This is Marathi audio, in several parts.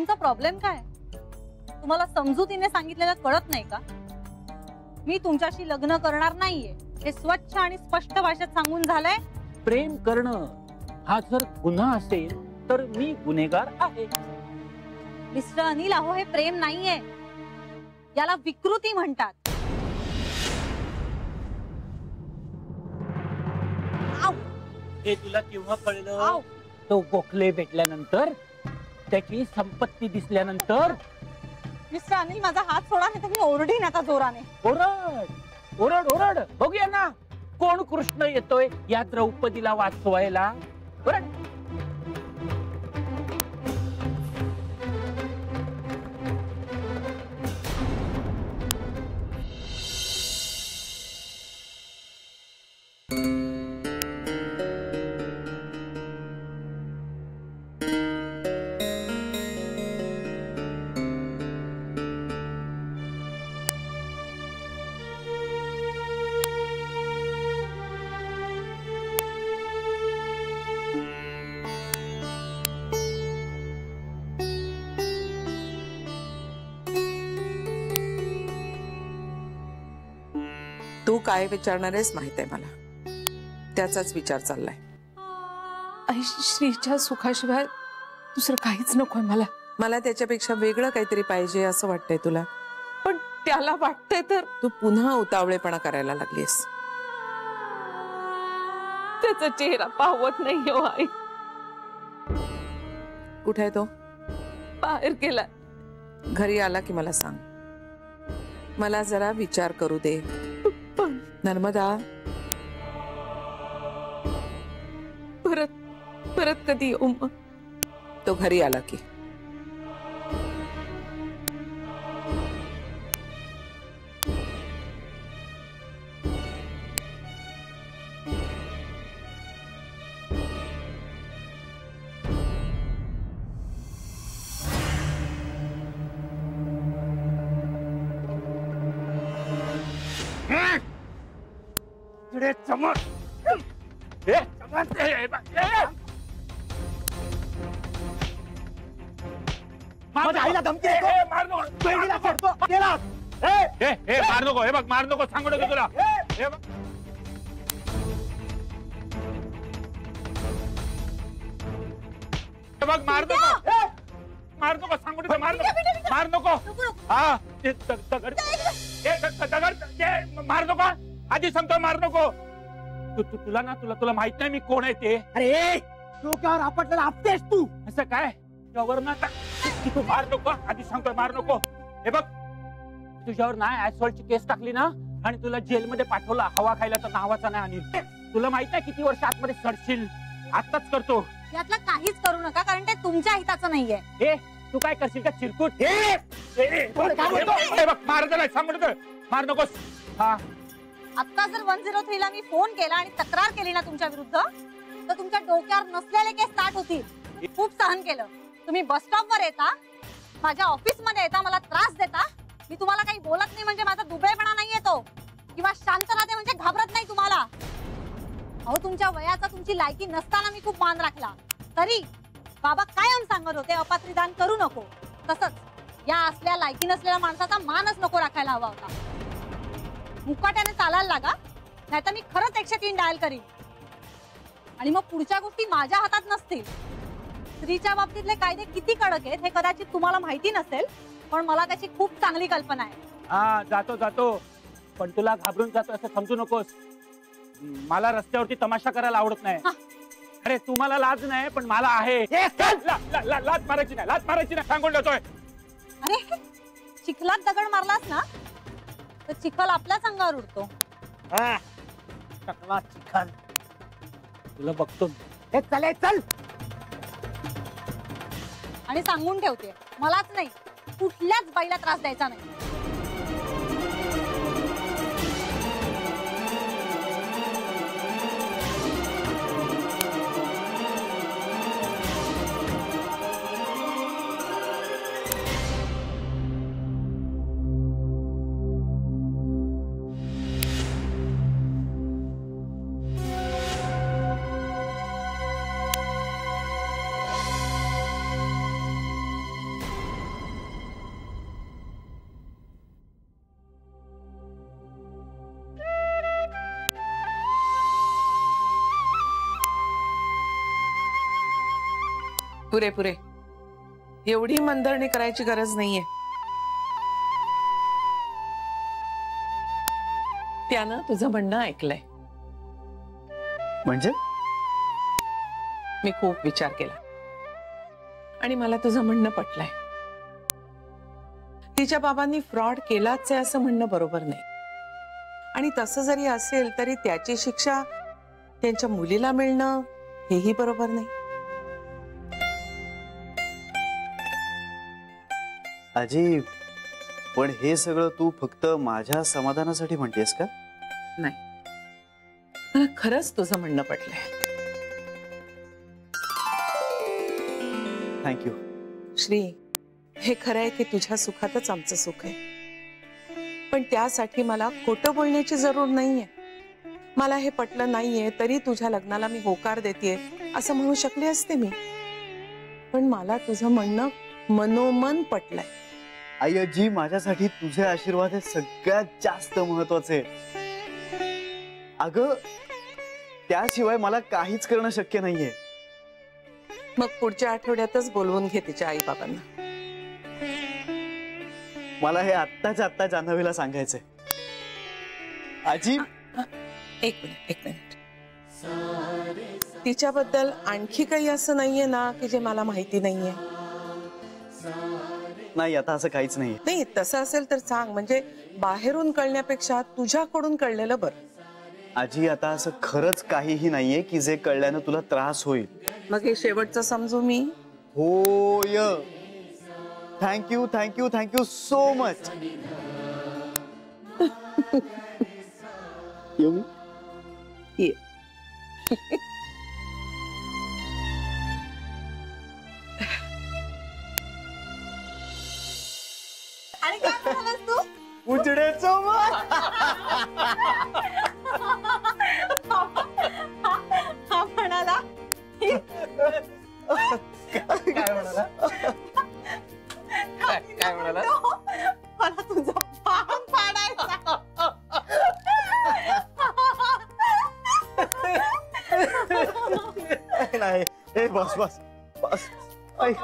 तुमचा प्रॉब्लेम काय? तुम्हाला समजुतीने सांगितलेलं कळत नाही का? मी तुमच्याशी लग्न करणार नाहीये हे स्वच्छ आणि स्पष्ट भाषेत सांगून झालंय. प्रेम करणं हा जर गुन्हा असेल तर मी गुन्हेगार आहे. मिस्टर अनिल, अहो हे प्रेम नाहीये, याला विकृती म्हणतात. हे तुला केव्हा कळलं? तो गोखले भेटल्यानंतर, त्याची संपत्ती दिसल्यानंतर. मिस्टर अनिल, माझा हात सोडा नाही तर मी ओरडीन आता जोराने. ओरड ओरड ओरड, बघूया ना कोण कृष्ण येतोय या द्रौपदीला वाचवायला. ओरड. तू काय विचारणार आहेस माहित आहे मला, त्याचाच विचार चाललाय. आई, श्रीच्या सुखाशिवाय दुसरं काहीच नकोय मला. मला त्याच्यापेक्षा वेगळं काहीतरी पाहिजे असं वाटतंय तुला. पण त्याला वाटतंय तर तू पुन्हा उतावळेपणा करायला लागलीस. त्याचा चेहरा पाहवत नाही हो आई. कुठे आहे तो? बाहेर गेला. घरी आला की मला सांग. मला जरा विचार करू दे. नर्मदा, परत परत कधी येऊ मग? तो घरी आला की. माझ्या आईला धमकी देतो. बहिणीला सोडतो. मार नको. हे बघ, मार नको, सांगू नको तुला. हे बघ, मार नको. मार नको, सांगू नको. मार नको. हा, मार नको. आधी सांगतो मार नको. तुला ना तुला माहित नाही मी कोण आहे ते. अरे डोक्यावर आपटलेला आपतेस तू. असं काय? तुझ्यावर ना तू मार नको. आधी सांगतो मार नको. हे बग, तुझ्यावर ना ऍसॉल्टची केस टाकली ना आणि तुला जेलमध्ये पाठवला हवा खायला तर नावाचा नाही अनिल. तुला माहित नाही किती वर्ष आतमध्ये सडशील. आताच करतो. यातलं काहीच करू नका कारण ते तुमच्या हिताचं नाहीये. हे तू काय करशील का चिरकुट? मार नाही, सांगू नको. मार नकोस. हा, आता जर 103 ला मी फोन केला आणि तक्रार केली ना तुमच्या विरुद्ध तर तुमच्या डोक्यावर नसलेले केस स्टार्ट होतील. खूप सहन केलं. तुम्ही बस स्टॉप वर येता, माझ्या ऑफिस मध्ये येता, मला त्रास देता. मी तुम्हाला काही बोलत नाही म्हणजे माझा दुबळेपणा नाही येतो किंवा शांत राहते म्हणजे घाबरत नाही तुम्हाला. अहो, तुमच्या वयाचा तुमची लायकी नसताना मी खूप मान राखला. तरी बाबा कायम सांगत होते अपात्रीदान करू नको. तसंच या असल्या लायकी नसलेल्या माणसाचा मानच नको राखायला हवा होता. मुकाट्याने चालायला लागा नाहीतर मी खरंच 103 डायल करीन आणि मग पुढच्या गोष्टी माझ्या हातात नसतील. स्त्रीच्या बाबतीतले कायदे किती कडक आहेत हे कदाचित तुम्हाला माहिती नसेल पण मला त्याची खूप चांगली कल्पना आहे. हा, जातो पण तुला घाबरून जातो असं समजू नकोस. मला रस्त्यावरती तमाशा करायला आवडत नाही. अरे तुम्हाला लाज नाही पण मला आहे. लाज मारायची नाही सांगून देतोय. अरे चिखलात दगड मारलास ना तर चिखल आपल्याच अंगावर उडतो. टकला चिखल. तुला बघतो. हे चल चल. आणि सांगून ठेवते मलाच नाही कुठल्याच बाईला त्रास द्यायचा नाही. पुरे पुरे, एवढी मनधरणी करायची गरज नाहीये. त्यानं तुझं म्हणणं ऐकलंय. म्हणजे मी खूप विचार केला आणि मला तुझं म्हणणं पटलंय. तिच्या बाबांनी फ्रॉड केलाच आहे असं म्हणणं बरोबर नाही. आणि तसं जरी असेल तरी त्याची शिक्षा त्यांच्या मुलीला मिळणं हेही बरोबर नाही. आजी, पण हे सगळं तू फक्त माझ्या समाधानासाठी म्हणतेस का? नाही, मला खरंच तुझं म्हणणं पटलंय. थँक्यू. श्री, हे खरं आहे की तुझ्या सुखातच आमचं सुख आहे. पण त्यासाठी मला खोटं बोलण्याची जरूर नाहीये. मला हे पटलं नाहीये तरी तुझ्या लग्नाला मी होकार देतेय असं म्हणू शकले असते मी. पण मला तुझं म्हणणं मनोमन पटलंय. आई आजी, माझ्यासाठी तुझे आशीर्वाद हे सगळ्यात जास्त महत्वाचे. अगं, त्याशिवाय मला काहीच करणं शक्य नाहीये. मग पुढच्या आठवड्यातच बोलवून घे तिच्या आई बाबांना. मला हे आत्ताच्या आत्ता जान्हवीला सांगायचंय. आजी, एक मिनिट. तिच्याबद्दल आणखी काही असं नाहीये ना की जे मला माहिती नाहीये? नाही, आता असं काहीच नाहीये. नाही, तसं असेल तर सांग. म्हणजे बाहेरून कळण्यापेक्षा तुझ्याकडून कळलेलं बरं. आजी, आता असं खरंच काहीही नाहीये की जे कळल्यानं तुला त्रास होईल. मग हे शेवटचं समजू मी? होय. Thank you thank you thank you so much. येऊ मी? ये. आणि काय म्हणालास तू? उजडेचं मत. हा म्हणाला काय म्हणाला? काय म्हणाला? मला तुझा पान पाडायचा. नाही, ए बस बस बस. ऐक.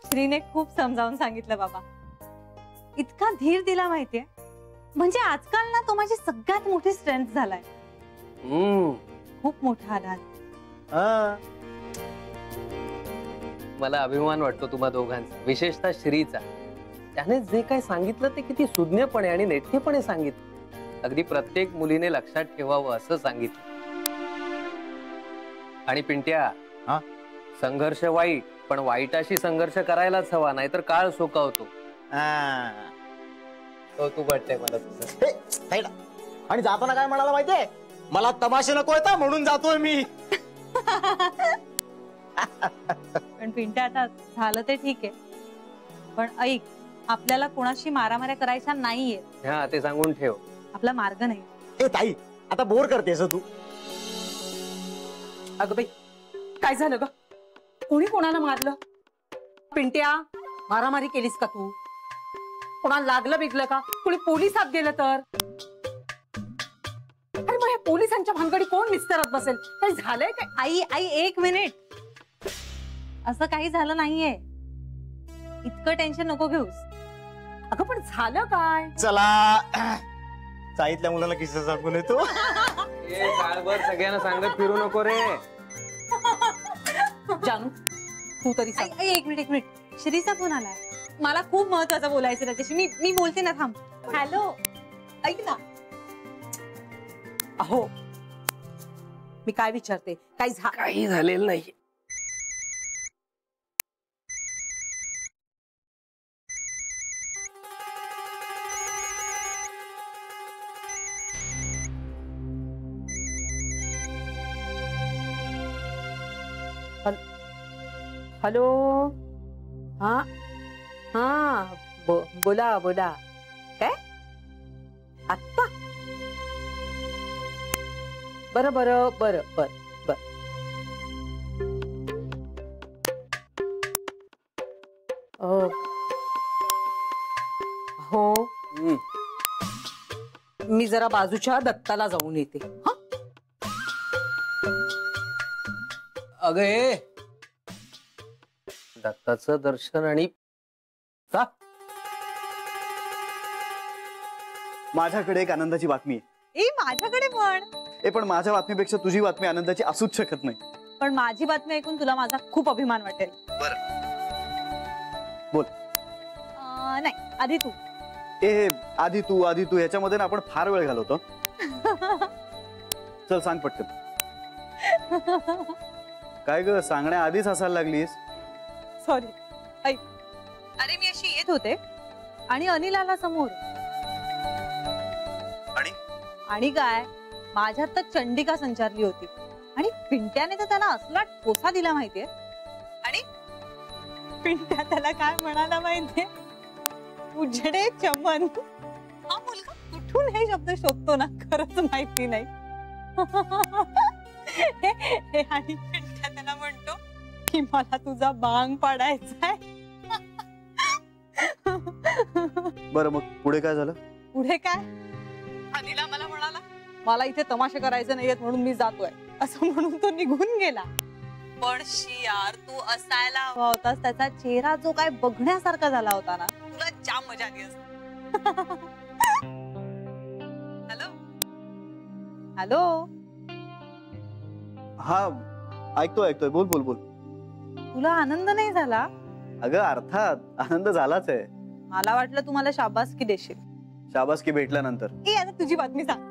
श्रीने खूप समजावून सांगितलं बाबा. इतका धीर दिला माहितीये. म्हणजे आजकाल ना तो माझी सगळ्यात मोठी स्ट्रेंथ झालाय. खूप मोठा आधार. हा. मला अभिमान वाटतो तुम्हा दोघांचा, विशेषतः श्रीचा. त्याने जे काय सांगितलं ते किती सुज्ञपणे आणि नेटकेपणे सांगितलं. अगदी प्रत्येक मुलीने लक्षात ठेवावं असं सांगितलं. आणि पिंट्या, हा? संघर्ष वाईट, पण वाईटाशी संघर्ष करायलाच हवा, नाहीतर काळ सोकावतो. कौतुक वाटतंय मला तुझं. आणि जाताना काय म्हणाला माहितीये? मला तमाशे नको येता म्हणून जातोय मी. पण पिंट्या, आता झालं ते ठीक आहे. पण ऐक, आपल्याला कोणाशी मारामाऱ्या करायच्या नाहीये. हा, ते सांगून ठेव. आपला मार्ग नाही. ए ताई, आता बोर करतेस तू. अगं बाई, काय झालं ग? कोणी कोणाला मारलं? पिंट्या, मारामारी केलीस का तू? कोणाला लागलं बिगलं का? कोणी पोलिसात गेलं तर? अरे मग हे पोलिसांच्या भानगडी कोण निस्तरत बसेल? काही झालंय काय? आई एक मिनिट. असं काही झालं नाहीये. इतकं टेन्शन नको घेऊस. अगं पण झालं काय? चला, साईतल्या मुलाला किस्सा सांगून येतो. काळभर सगळ्यांना सांगत फिरू नको रे. जानू, तू तरी सांग. एक मिनिट. श्रीचा फोन आलाय. मला खूप महत्वाचं बोलायचं त्याच्याशी. मी बोलते ना, थांब. हॅलो, ऐक ना. अहो, मी काय विचारते? काही झालेलं नाही. हॅलो. हा हा, बोला बोला. काय आत्ता? बरं बरं बरं बरं बरं. हो, मी जरा बाजूच्या दत्ताला जाऊन येते. हा, अगं ए दत्ताचं दर्शन आणि का? माझ्याकडे एक आनंदाची बातमी आहे. ए माझ्याकडे पण पण माझ्या बातमीपेक्षा तुझी बातमी आनंदाची असूच शकत नाही. पण माझी बातमी ऐकून तुला माझा खूप अभिमान वाटेल. बोल. नाही आधी तू. आधी तू ह्याच्यामध्ये ना आपण फार वेळ घालवतो. चल सांग पटकन. काय ग सांगण्या आधीच हसायला लागलीस? सॉरी. ऐक, अरे मी अशी येत होते आणि अनिल आला समोर. आणि काय माझ्यात तर चंडिका संचारली होती आणि पिंट्याने तर त्याला असला ठोसा दिला माहितीये. आणि पिंट्या त्याला काय म्हणाला माहितीये? उजडे चमन. हा मुलगा कुठून हे शब्द शोधतो ना खरंच माहिती नाही. आणि पिंट्या त्याला म्हणतो की मला तुझा बांग पाडायचाय. बरं मग पुढे काय झालं? पुढे काय? अनिला मला म्हणाला मला इथे तमाशे करायचे नाहीयेत म्हणून मी जातोय असं म्हणून तो निघून गेला. पण यार तू असायला हवा होतास. त्याचा चेहरा जो काय बघण्यासारखा झाला होता ना तुला जाम मजा आली असती. Hello hello. हा ऐकतोय बोल बोल बोल. तुला आनंद नाही झाला? अगं अर्थात आनंद झालाच आहे. मला वाटलं तुम्हाला शाबासकी देशील. शाबासकी भेटल्यानंतर. आता तुझी बातमी सांग.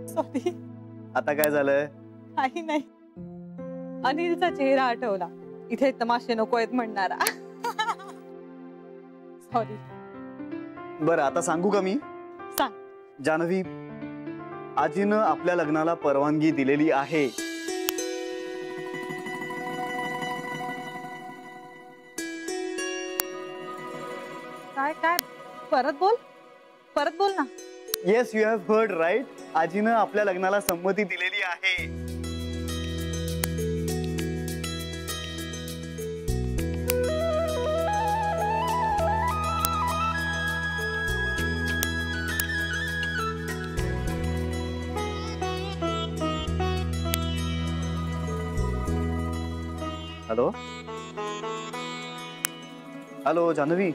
सॉरी. आता काय झालंय? काही नाही. अनिलचा चेहरा आठवला. इथे तमाशे नको आहेत म्हणणारा. सॉरी. बरं आता सांगू का मी? सांग. जानवी, आजीनं आपल्या लग्नाला परवानगी दिलेली आहे. काय काय परत बोल ना. Yes you have heard right. आजीनं आपल्या लग्नाला संमती दिलेली आहे. Hello hello Janhavi.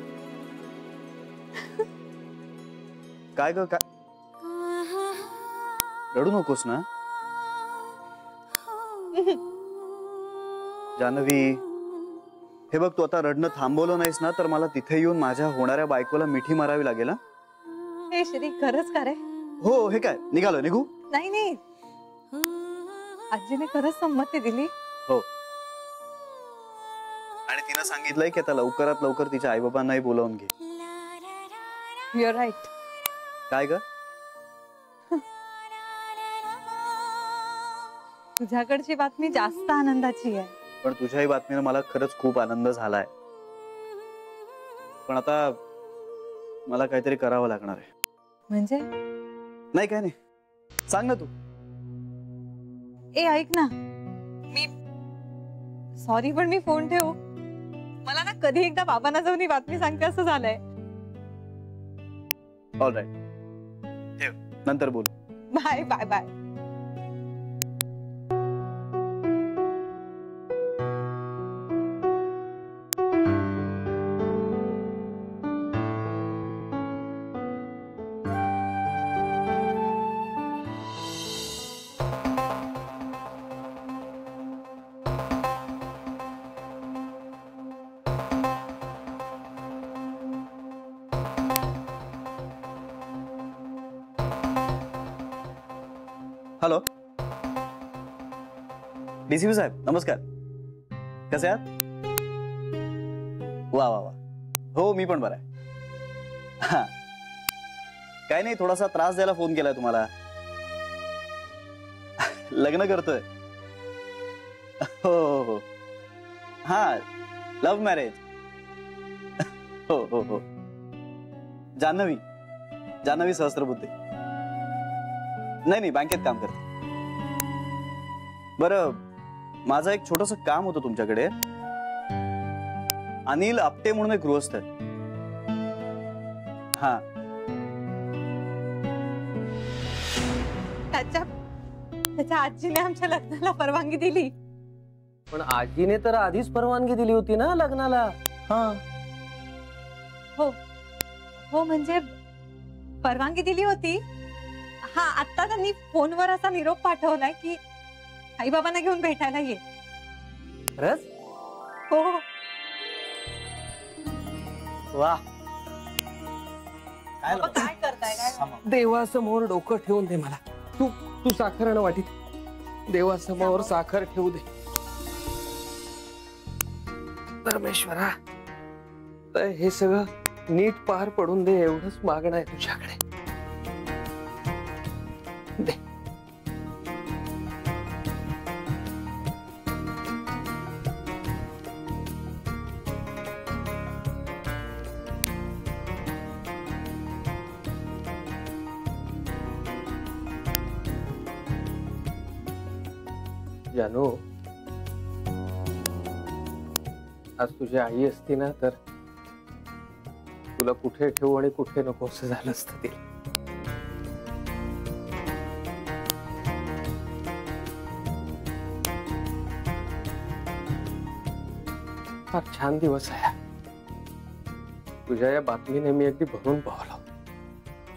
काय ग काय? रडू नकोस ना जान्हवी. हे बघ तू आता रडणं थांबवलं नाहीस ना तर मला तिथे येऊन माझ्या होणाऱ्या बायकोला मिठी मारावी लागेल. हे श्री खरंच का रे? हो. हे काय निघू? नाही आजीने खरंच संमती दिली. हो. आणि तिनं सांगितलंय की आता लवकरात लवकर तिच्या आई बाबांनाही बोलावून घे. You are right. काय ग? तुझ्याकडची बातमी जास्त आनंदाची आहे. पण तुझ्याही बातमीनं मला खरंच खूप आनंद झालाय. पण आता मला काहीतरी करावं लागणार आहे. म्हणजे? नाही काय नाही. सांग ना तू. ऐक ना मी सॉरी पण मी फोन ठेवू? मला ना कधी एकदा बाबांना जाऊन ही बातमी सांगते असं झालंय. All right. ठेव नंतर बोल. Bye bye bye. Hello DCP साहेब नमस्कार. कसे आहात? वा वा वा. हो मी पण बरा आहे. काय नाही थोडासा त्रास द्यायला फोन केलाय तुम्हाला. लग्न करतोय. हो हो हो. हा लव्ह मॅरेज. हो हो हो. जान्हवी सहस्त्रबुद्धे. नाही बँकेत काम करते. बरं माझं एक छोटस काम होतं तुमच्याकडे. अनिल आपटे म्हणून एक गृहस्थ आहे. हा त्याच्या आजीने आमच्या लग्नाला परवानगी दिली. पण आजीने तर आधीच परवानगी दिली होती ना लग्नाला. हा हो म्हणजे परवानगी दिली होती. हा आता त्यांनी फोनवर असा निरोप पाठवलाय की आई बाबांना घेऊन भेटायला ये. खरंच? हो वा, काय झालं? काय करताय काय? देवासमोर डोकं ठेवून दे मला. तू तू साखर आण वाटीत. देवासमोर साखर ठेवू दे. परमेश्वरा, तर हे सगळं नीट पार पडून दे, एवढंच मागणं आहे तुझ्याकडे. दे. जानू, आज तुझी आई असती ना तर तुला कुठे ठेवू आणि कुठे नको असं झालं असतं ते. फार छान दिवस आहे. तुझ्या या बातमीने मी अगदी भरून पावलो.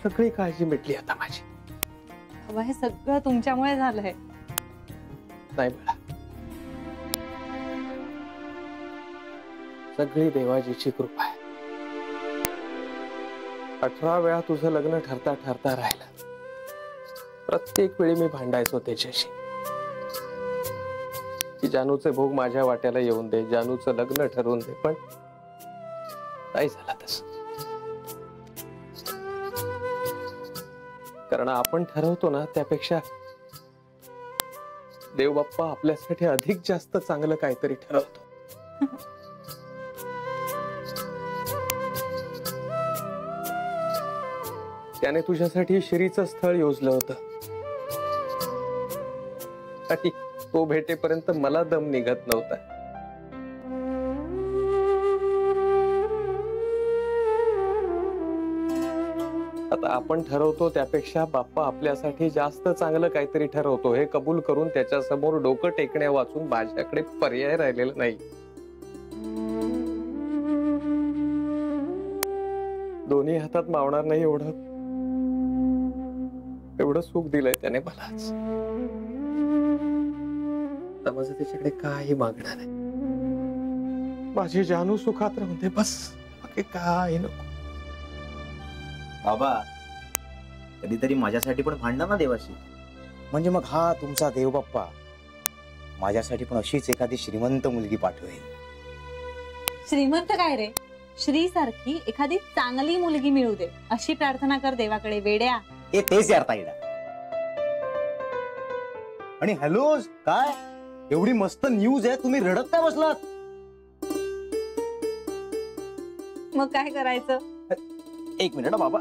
सगळी काळजी मिटली आता माझी. बाबा हे सगळं तुमच्यामुळे झालंय. नाही बाळा, सगळी देवाजीची कृपा आहे. 18 वेळा तुझं लग्न ठरता ठरता राहिलं. प्रत्येक वेळी मी भांडायचो त्याच्याशी की जानूचे भोग माझ्या वाट्याला येऊन दे, जानूचं लग्न ठरवून दे, पण नाही झालं तसं. कारण आपण ठरवतो ना त्यापेक्षा देव बाप्पा आपल्यासाठी अधिक जास्त चांगलं काहीतरी ठरवतो. त्याने तुझ्यासाठी श्रीचं स्थळ योजलं होतं आणि तो भेटेपर्यंत मला दम निघत नव्हता. आता आपण ठरवतो त्यापेक्षा बाप्पा आपल्यासाठी जास्त चांगलं काहीतरी ठरवतो हे कबूल करून त्याच्या समोर डोकं टेकण्या वाचून माझ्याकडे पर्याय राहिलेला नाही. दोन्ही हातात मावणार नाही एवढं सुख दिलंय त्याने मलाच. आता माझं त्याच्याकडे काही मागणार आहे. माझी जानू सुखात राहून दे बस, बाकी काही नको. बाबा कधीतरी माझ्यासाठी पण भांडा ना देवाशी. म्हणजे मग हा तुमचा देव बाप्पा माझ्यासाठी पण अशीच एखादी श्रीमंत मुलगी पाठवेल. श्रीमंत काय रे, श्री सारखी एखादी चांगली मुलगी मिळू दे अशी प्रार्थना कर देवाकडे वेड्या. हे तेच यार ताईडा. आणि हॅलो, काय एवढी मस्त न्यूज आहे, तुम्ही रडत काय बसलात? मग काय करायचं? एक मिनिट बाबा,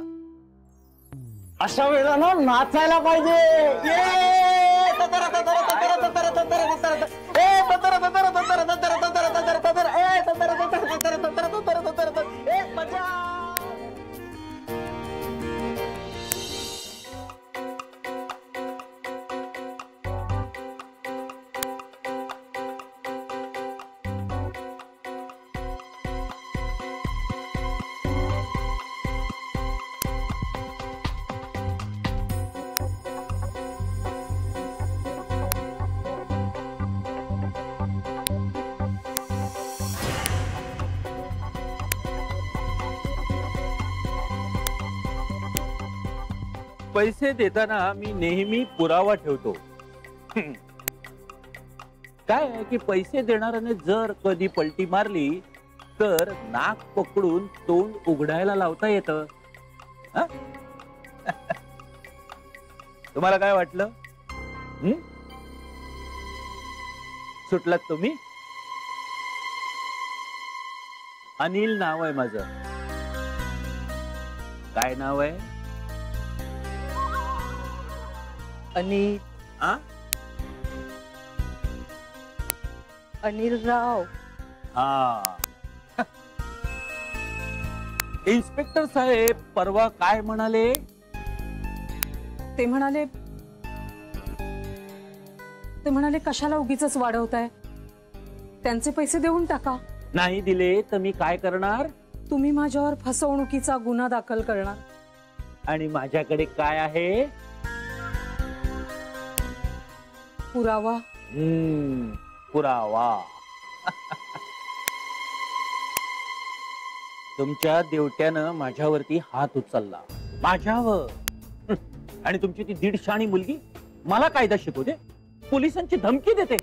अशा वेळेला ना नाचायला पाहिजे. पैसे देताना मी नेहमी पुरावा ठेवतो. काय आहे की पैसे देणाऱ्याने जर कधी पलटी मारली तर नाक पकडून तोंड उघडायला लावता येतं. तुम्हाला काय वाटलं? सुटलात तुम्ही? अनिल नाव आहे माझं. काय नाव आहे? अनिल. अनिल राव. हा. इन्स्पेक्टर साहेब परवा काय म्हणाले? ते म्हणाले ते म्हणाले कशाला उगीच वाढवताय, त्यांचे पैसे देऊन टाका. नाही दिले तर मी काय करणार? तुम्ही माझ्यावर फसवणुकीचा गुन्हा दाखल करणार. आणि माझ्याकडे काय आहे? पुरावा. पुरावा. तुमच्या देवट्यानं माझ्यावरती हात उचलला, माझ्यावर. आणि तुमची ती 150 मुलगी मला कायदा शिकवते, पोलिसांची धमकी देते.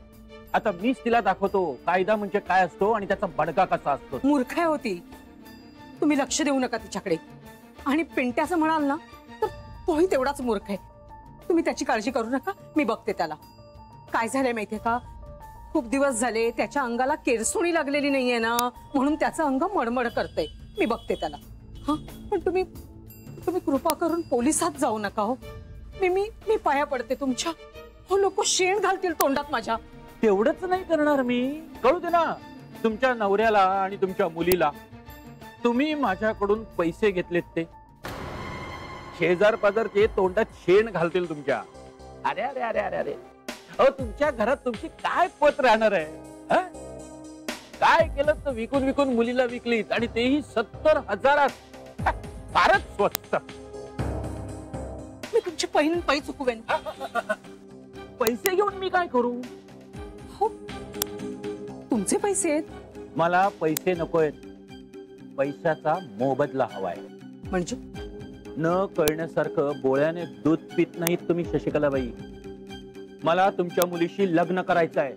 आता मीच तिला दाखवतो कायदा म्हणजे काय असतो आणि त्याचा बडगा कसा असतो. मूर्ख होती, तुम्ही लक्ष देऊ नका तिच्याकडे. आणि पिंट्याचं म्हणाल ना तर तोही तेवढाच मूर्ख आहे. तुम्ही त्याची काळजी करू नका, मी बघते त्याला. काय झालंय माहितीये का, खूप दिवस झाले त्याच्या अंगाला केरसुणी लागलेली नाहीये ना, म्हणून त्याचं अंग मडमड करतंय. मी बघते त्याला. हा, पण तुम्ही कृपा करून पोलिसात जाऊ नका हो. मी पाया पडते तुमच्या. हो, लोक शेण घालतील तोंडात माझ्या. तेवढंच नाही करणार मी, कळू दे ना तुमच्या नवऱ्याला आणि तुमच्या मुलीला. तुम्ही माझ्याकडून पैसे घेतलेत ते शेजार पाजारचे तोंडात शेण घालतील तुमच्या. अरे अरे अरे अरे अरे, अहो तुमच्या घरात तुमची काय पत राहणार आहे? काय केलं तर विकून विकून मुलीला विकलीत, आणि तेही 70,000. फारच स्वस्त. मी तुमची पहिली पै चुकवेन. पैसे घेऊन मी काय करू? हो, तुमचे पैसे आहेत. मला पैसे नकोयत, पैशाचा मोबदला हवाय. म्हणजे न कळण्यासारखं बोळ्याने दूध पित नाहीत तुम्ही शशिकलाबाई. मला तुमच्या मुलीशी लग्न करायचं आहे.